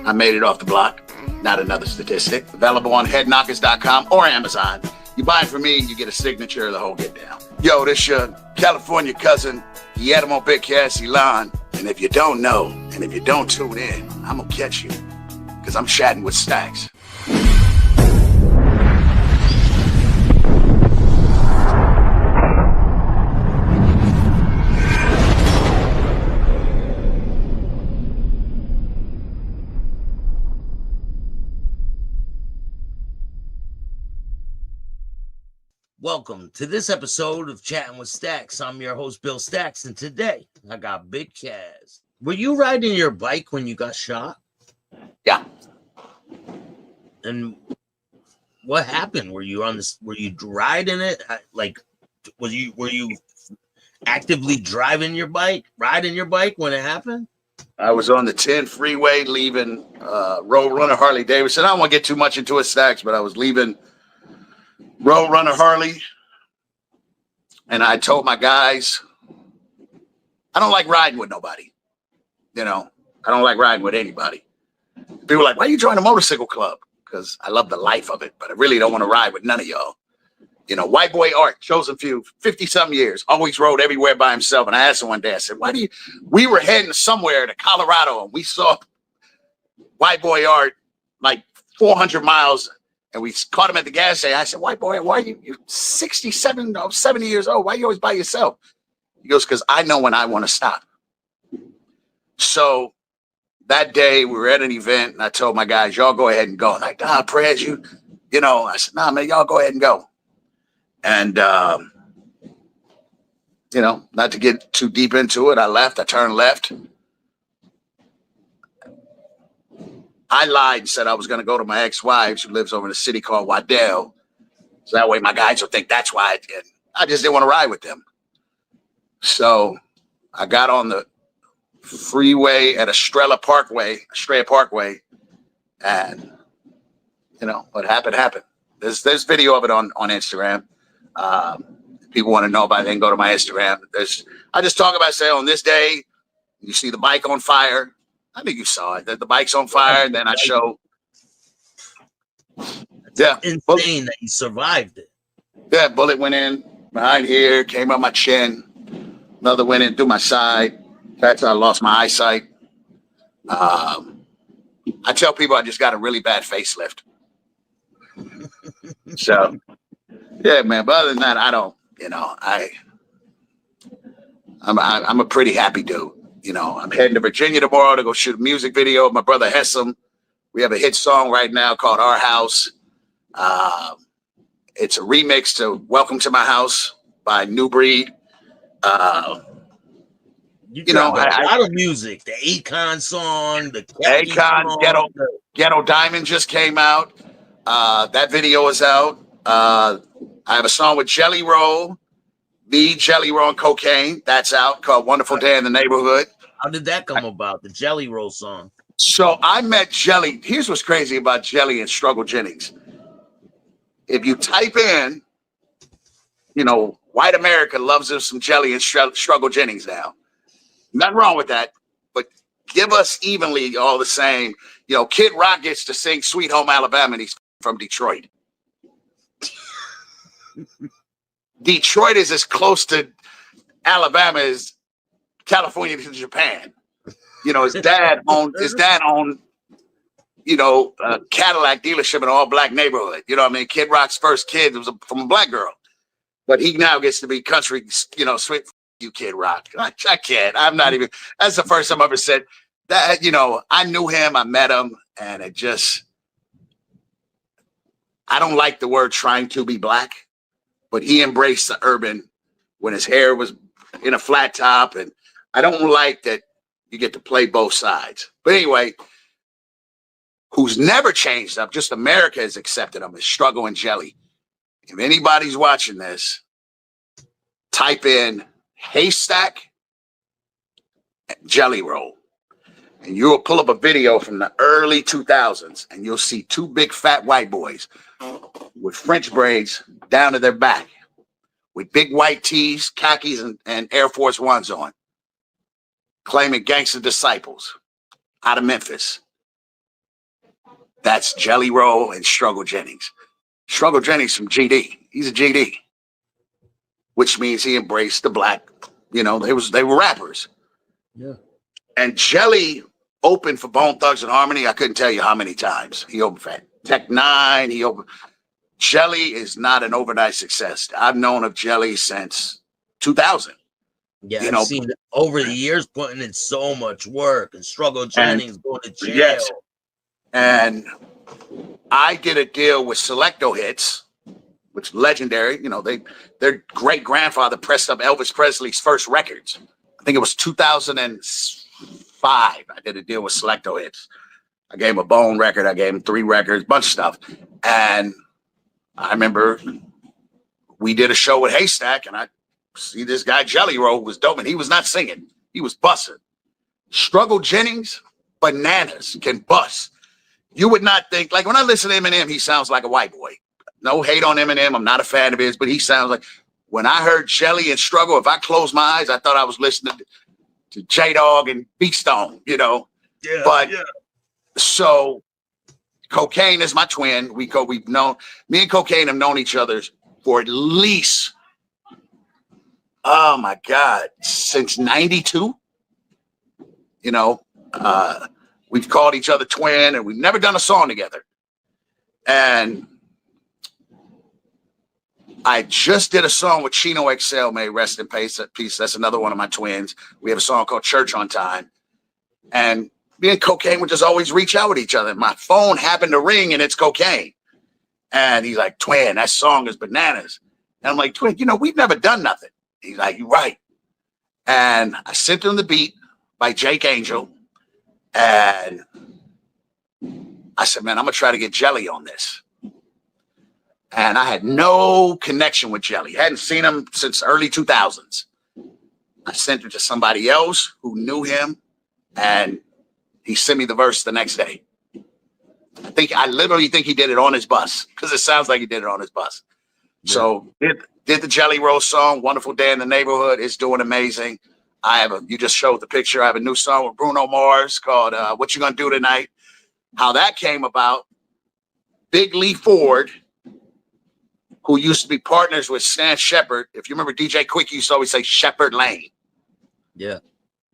I made it off the block. Not another statistic. Available on headknockers.com or Amazon. You buy it from me, you get a signature, the whole get down. Yo, this your California cousin, Guillermo Eiland. And if you don't know, and if you don't tune in, I'm gonna catch you. Because I'm chatting with Staxx. Welcome to this episode of Chatting with Staxx. I'm your host, Bill Staxx, and today I got Big Chaz. Were you riding your bike when you got shot? Yeah. And what happened? Were you riding it? Like, were you actively riding your bike when it happened? I was on the 10 freeway leaving Roadrunner Harley Davidson. I don't want to get too much into it, Staxx, but I was leaving Roadrunner Harley, and I told my guys, I don't like riding with nobody. You know, I don't like riding with anybody. People were like, why you join a motorcycle club? Because I love the life of it, but I really don't want to ride with none of y'all. You know, white boy Art, chosen few, 50-something years, always rode everywhere by himself. And I asked him one day, I said, we were heading somewhere to Colorado, and we saw white boy Art like 400 miles. And we caught him at the gas station. I said, white boy, why are you 67, 70 years old? Why are you always by yourself? He goes, because I know when I want to stop. So that day we were at an event, and I told my guys, y'all go ahead and go. Like, Prez, you know, I said, nah, man, y'all go ahead and go. And, you know, not to get too deep into it, I turned left. I lied and said I was going to go to my ex-wife who lives over in a city called Waddell. So that way my guys will think that's why I just didn't want to ride with them. So I got on the freeway at Estrella Parkway, and, you know, what happened. There's video of it on Instagram. People want to know about it, then go to my Instagram. I just talk about, say, on this day, you see the bike on fire. I think you saw it, that the bike's on fire, and then I show. Yeah. Insane that you survived it. Yeah, bullet went in behind here, came up my chin. Another went in through my side. That's how I lost my eyesight. I tell people I just got a really bad facelift. So, yeah, man. But other than that, I don't, you know, I'm a pretty happy dude. You know, I'm heading to Virginia tomorrow to go shoot a music video with my brother Hessam. We have a hit song right now called Our House. It's a remix to Welcome to My House by New Breed. You know, a lot of music. The Akon song, the Akon Ghetto Diamond just came out. That video is out. I have a song with Jelly Roll, the Jelly Roll and Cocaine. That's out, called Wonderful Day in the Neighborhood. How did that come about, the Jelly Roll song? So I met Jelly. Here's what's crazy about Jelly and Struggle Jennings. If you type in, you know, white America loves us some Jelly and Struggle Jennings now. Nothing wrong with that, but give us evenly all the same. You know, Kid Rock gets to sing Sweet Home Alabama, and he's from Detroit. Detroit is as close to Alabama as California to Japan. You know, his dad owned, you know, a Cadillac dealership in an all-black neighborhood. You know what I mean? Kid Rock's first kid was from a black girl. But he now gets to be country, you know, sweet you, Kid Rock. I can't. I'm not even, that's the first time I ever said that. You know, I knew him, I met him, and it just, I don't like the word trying to be black, but he embraced the urban when his hair was in a flat top, and I don't like that you get to play both sides. But anyway, who's never changed up, just America has accepted him, is Struggle and Jelly. If anybody's watching this, type in Haystack Jelly Roll, and you'll pull up a video from the early 2000s, and you'll see two big fat white boys with French braids down to their back, with big white tees, khakis, and Air Force Ones on, claiming gangster disciples out of Memphis. That's Jelly Roll and Struggle Jennings. Struggle Jennings from GD. He's a GD, which means he embraced the black. You know, they were rappers. Yeah. And Jelly opened for Bone Thugs and Harmony. I couldn't tell you how many times. He opened for Tech Nine. Jelly is not an overnight success. I've known of Jelly since 2000. Yeah, you I've know, seen over the years putting in so much work, and Struggle Jennings going to jail. Yes. And I did a deal with Selecto Hits, which is legendary. You know, their great grandfather pressed up Elvis Presley's first records. I think it was 2005. I did a deal with Selecto Hits. I gave him a Bone record. I gave him 3 records, bunch of stuff. And I remember we did a show with Haystack, and I see this guy Jelly Roll was dope, and he was not singing. He was bussing. Struggle Jennings, bananas, can bust. You would not think, like when I listen to Eminem, he sounds like a white boy. No hate on Eminem. I'm not a fan of his, but he sounds like, when I heard Jelly and Struggle, if I closed my eyes, I thought I was listening to J-Dog and Beat Stone, you know? Yeah. But yeah. so Cocaine is my twin. We've known, me and Cocaine have known each other for at least, oh my God, since 92. You know, we've called each other twin, and we've never done a song together. And I just did a song with Chino XL, may rest in peace. That's another one of my twins. We have a song called Church on Time. And me and Cocaine would just always reach out with each other. My phone happened to ring, and it's Cocaine. And he's like, twin, that song is bananas. And I'm like, twin, you know, we've never done nothing. He's like, you're right. And I sent him the beat by Jake Angel. And I said, man, I'm going to try to get Jelly on this. And I had no connection with Jelly. Hadn't seen him since early 2000s. I sent it to somebody else who knew him, and he sent me the verse the next day. I literally think he did it on his bus, because it sounds like he did it on his bus. Yeah. So did the Jelly Roll song, Wonderful Day in the Neighborhood. It's doing amazing. You just showed the picture. I have a new song with Bruno Mars called What You Gonna Do Tonight. How that came about, Big Lee Ford, who used to be partners with Stan Shepard. If you remember, DJ Quick used to always say Shepard Lane. Yeah.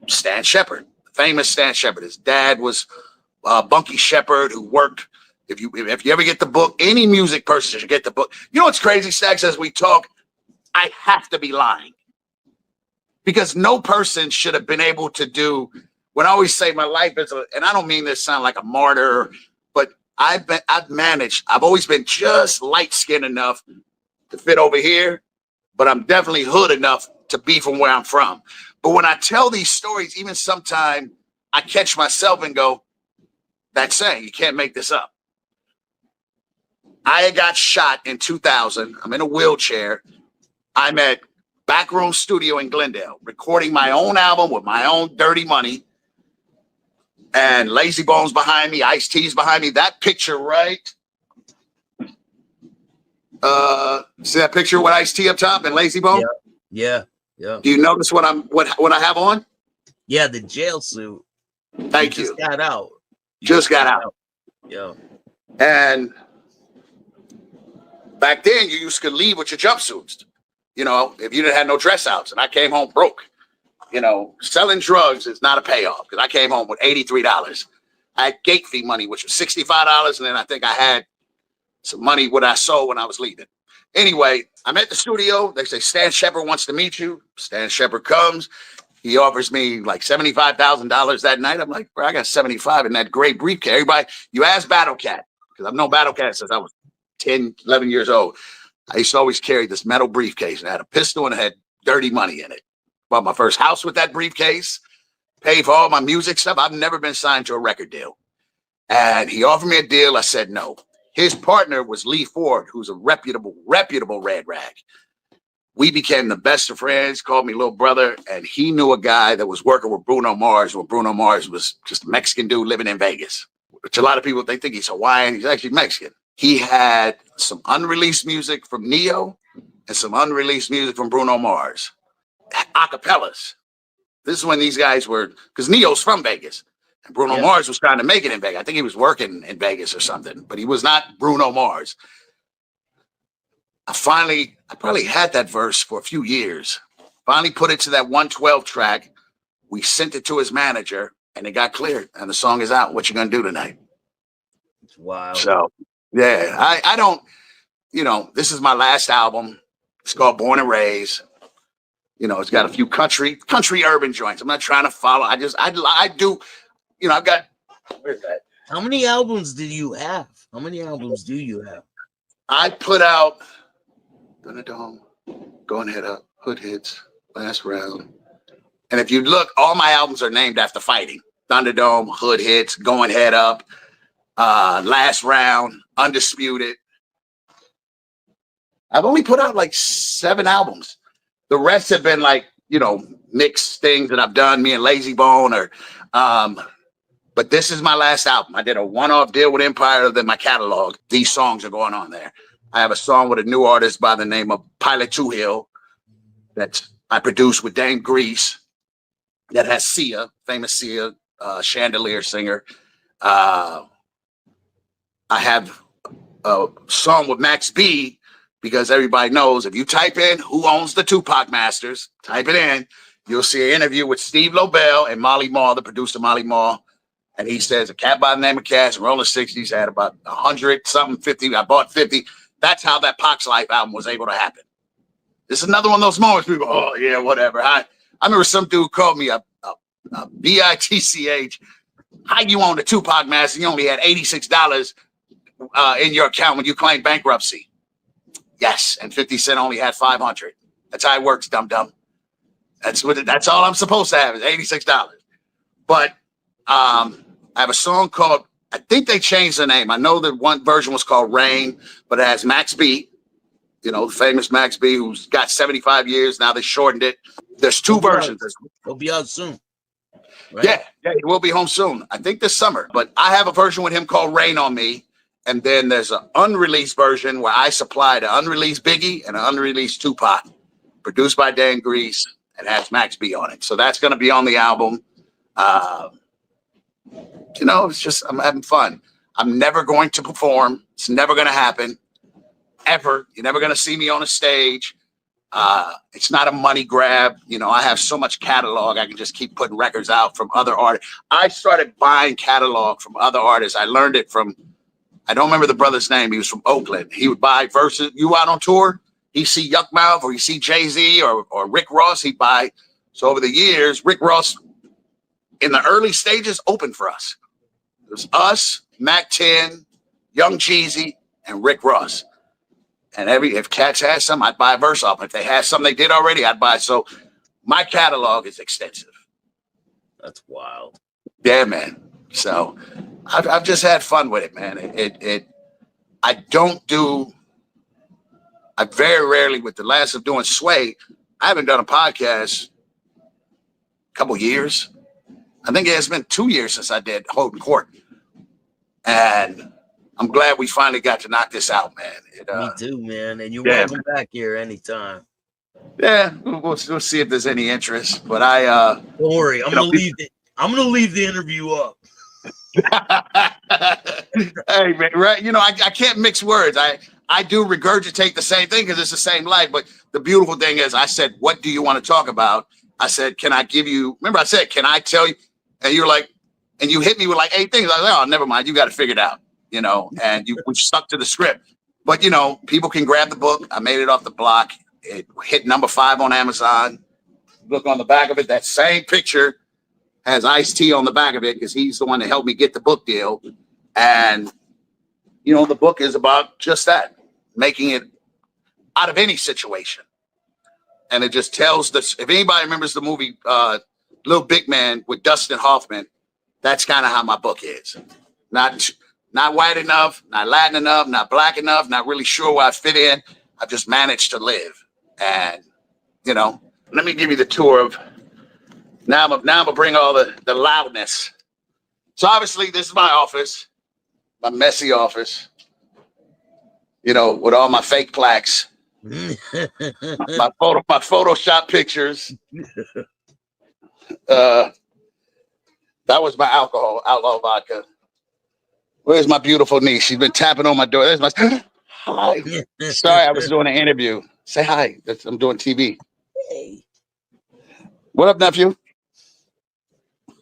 Stan Shepard, famous Stan Shepard. His dad was Bunky Shepard, who worked. If you ever get the book, any music person should get the book. You know what's crazy, Staxx? As we talk, I have to be lying, because no person should have been able to do. When I always say my life is, and I don't mean this sound like a martyr, but I've always been just light skinned enough to fit over here, but I'm definitely hood enough to be from where I'm from. But when I tell these stories, even sometimes I catch myself and go, that's saying, you can't make this up. I got shot in 2000. I'm in a wheelchair. I'm at Backroom Studio in Glendale, recording my own album with my own dirty money. And Lazy Bones behind me, Ice-T's behind me. That picture, right? See that picture with Ice-T up top and Lazy Bone? Yeah. Do you notice what I have on? Yeah, the jail suit. Thank you. Just got out. Just got out. Yeah. And back then, you used to leave with your jumpsuits. You know, if you didn't have no dress outs, and I came home broke. You know, selling drugs is not a payoff, because I came home with $83. I had gate fee money, which was $65, and then I think I had some money what I sold when I was leaving. Anyway, I'm at the studio. They say, Stan Shepard wants to meet you. Stan Shepard comes. He offers me like $75,000 that night. I'm like, bro, I got 75 in that gray briefcase. Everybody, you ask Battle Cat, because I've known Battle Cat since I was 10, 11 years old. I used to always carry this metal briefcase, and I had a pistol and it had dirty money in it. Bought my first house with that briefcase, paid for all my music stuff. I've never been signed to a record deal. And he offered me a deal. I said no. His partner was Lee Ford, who's a reputable red rag. We became the best of friends, called me little brother, and he knew a guy that was working with Bruno Mars, when Bruno Mars was just a Mexican dude living in Vegas, which a lot of people, they think he's Hawaiian. He's actually Mexican. He had some unreleased music from Neo and some unreleased music from Bruno Mars. Acapellas. This is when these guys were, because Neo's from Vegas. And Bruno Mars was trying to make it in Vegas. I think he was working in Vegas or something, but he was not Bruno Mars. I probably had that verse for a few years. Finally put it to that 112 track. We sent it to his manager, and it got cleared, and the song is out. What you gonna do tonight? Wow. So, yeah, I don't, this is my last album. It's called Born and Raised. It's got a few country urban joints. I'm not trying to follow. I do, I've got, where's that? How many albums do you have? I put out Thunderdome, Going Head Up, Hood Hits, Last Round. And if you look, all my albums are named after fighting. Thunderdome, Hood Hits, Going Head Up, Last Round, Undisputed. I've only put out like 7 albums. The rest have been like, mixed things that I've done, me and Lazy Bone, but this is my last album. I did a one-off deal with Empire, then my catalog. These songs are going on there. I have a song with a new artist by the name of Pilot Two Hill that I produced with Dame Grease that has Sia, famous Sia, Chandelier singer. I have a song with Max B, because everybody knows if you type in who owns the Tupac Masters, type it in, you'll see an interview with Steve Lobel and Molly Maw, the producer Molly Maw. And he says a cat by the name of Cash, Rolling 60s, had about 100 something, 50. I bought 50. That's how that Pac's Life album was able to happen. This is another one of those moments people, oh yeah, whatever. I remember some dude called me a bitch. How you own the Tupac Master? You only had $86 in your account when you claimed bankruptcy. Yes, and 50 Cent only had 500. That's how it works, dum-dum. That's all I'm supposed to have is $86. But I have a song called, I think they changed the name. I know that one version was called Rain, but it has Max B, the famous Max B, who's got 75 years. Now they shortened it. There's 2 versions. He'll be out soon. Right? Yeah, he will be home soon. I think this summer. But I have a version with him called Rain on Me. And then there's an unreleased version where I supplied an unreleased Biggie and an unreleased Tupac, produced by Dan Grease, and has Max B on it. So that's going to be on the album. It's just, I'm having fun. I'm never going to perform. It's never going to happen, ever. You're never going to see me on a stage. It's not a money grab. I have so much catalog. I can just keep putting records out from other artists. I started buying catalog from other artists. I learned it from, I don't remember the brother's name. He was from Oakland. He would buy verses. You out on tour, he see Yuckmouth or he see Jay-Z or Rick Ross, he'd buy. So over the years, Rick Ross, in the early stages, opened for us. It was us, Mac 10, Young Jeezy, and Rick Ross. And if Cats had some, I'd buy a verse off. If they had something they did already, I'd buy. So my catalog is extensive. That's wild. Yeah, man. So I've just had fun with it, man. I very rarely, with the last of doing Sway, I haven't done a podcast a couple years. I think it's been 2 years since I did Holden Court. And I'm glad we finally got to knock this out, man. Me too, man. And you're welcome back here anytime. Yeah, we'll see if there's any interest. But don't worry, I'm gonna leave the interview up. Hey, man, right? I can't mix words. I do regurgitate the same thing because it's the same life. But the beautiful thing is, I said, "What do you want to talk about?" I said, "Can I give you?" Remember, I said, "Can I tell you?" And you're like, and you hit me with like 8 things. I was like, "Oh, never mind. You got to figure it out." And we stuck to the script. But people can grab the book. I made it off the block. It hit number 5 on Amazon. Look on the back of it. That same picture has Ice-T on the back of it because he's the one that helped me get the book deal. And, the book is about just that, making it out of any situation. And it just tells this. If anybody remembers the movie Little Big Man with Dustin Hoffman, that's kind of how my book is. Not white enough, not Latin enough, not black enough, not really sure where I fit in. I've just managed to live. And, let me give you the tour of, now I'm gonna bring all the loudness. So obviously this is my office, my messy office, with all my fake plaques, my Photoshop pictures. That was my alcohol, outlaw vodka. Where's my beautiful niece? She's been tapping on my door. There's my hi. Sorry, I was doing an interview. Say hi. I'm doing TV. Hey. What up, nephew?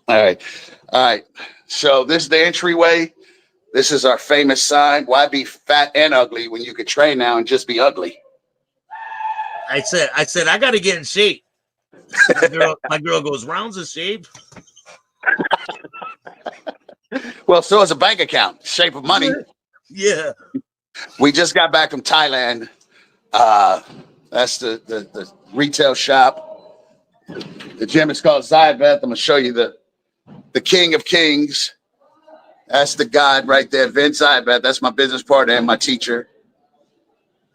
All right. All right. So this is the entryway. This is our famous sign. Why be fat and ugly when you could train now and just be ugly? I said, I got to get in shape. My girl goes, rounds of shape. Well, so is a bank account, shape of money. Yeah. We just got back from Thailand. That's the retail shop. The gym is called Zybeth. I'm gonna show you the king of kings. That's the god right there, Vince Zybeth. That's my business partner and my teacher.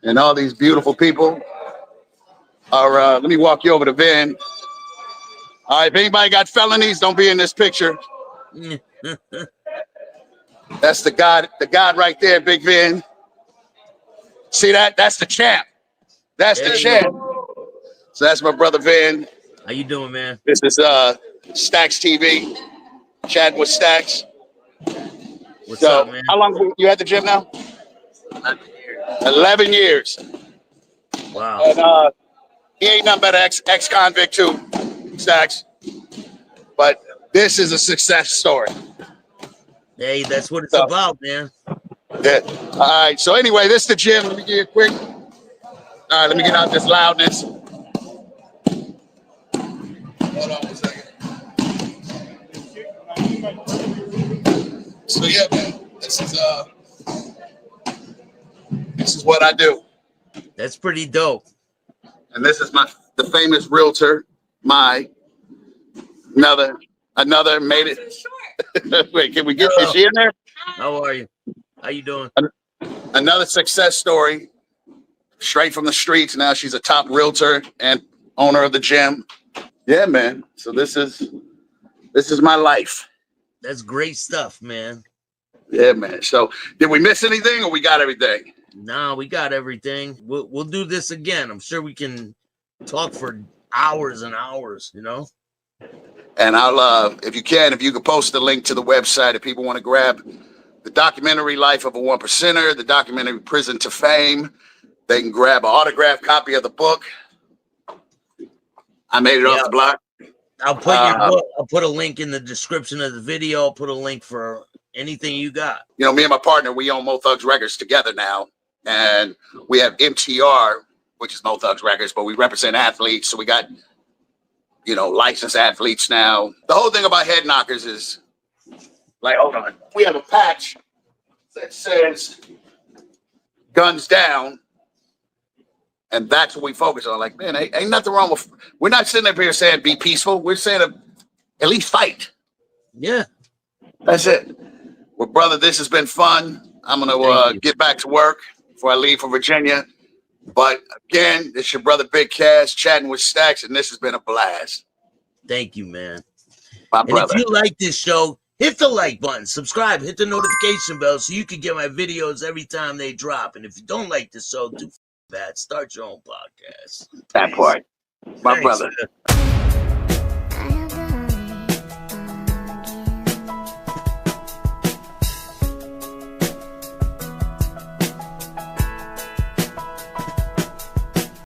And all these beautiful people are. Let me walk you over to Vin. All right, if anybody got felonies, don't be in this picture. That's the god right there, Big Vin. See that? That's the champ. That's the champ. So that's my brother Vin. How you doing, man? This is Staxx TV. Chatting with Staxx. What's up, man? How long you at the gym now? 11 years. Wow. And he ain't nothing but ex-convict too, Staxx. But this is a success story. Hey, that's what it's about, man. Yeah. All right. So anyway, this is the gym. Let me give you a quick. All right. Let me get out this loudness. Hold on a second. So yeah, man. This is what I do. That's pretty dope. And this is the famous realtor, another made it. Wait, can we get is she in there? How are you? How you doing? Another success story, straight from the streets. Now she's a top realtor and owner of the gym. Yeah, man. So this is my life. That's great stuff, man. Yeah, man. So did we miss anything or we got everything? No, we got everything. We'll do this again. I'm sure we can talk for hours and hours, you know? And I'll if you could post the link to the website if people want to grab the documentary Life of a One Percenter, the documentary Prison to Fame. They can grab an autographed copy of the book. I made it off the block. I'll put your book. I'll put a link in the description of the video. I'll put a link for anything you got. You know, me and my partner, we own Mo Thugs Records together now. And we have MTR, which is Mo Thugs Records, but we represent athletes. So we got, licensed athletes now. The whole thing about Head Knockers is, like, hold on. We have a patch that says guns down. And that's what we focus on. Like, man, ain't nothing wrong with, we're not sitting up here saying be peaceful. We're saying at least fight. Yeah. That's it. Well, brother, this has been fun. I'm going to get back to work before I leave for Virginia. But again, it's your brother Big Cass chatting with Staxx, and this has been a blast. Thank you, man. My brother. If you like this show, hit the like button, subscribe, hit the notification bell so you can get my videos every time they drop. And if you don't like this show, do that. Start your own podcast. That part. My brother.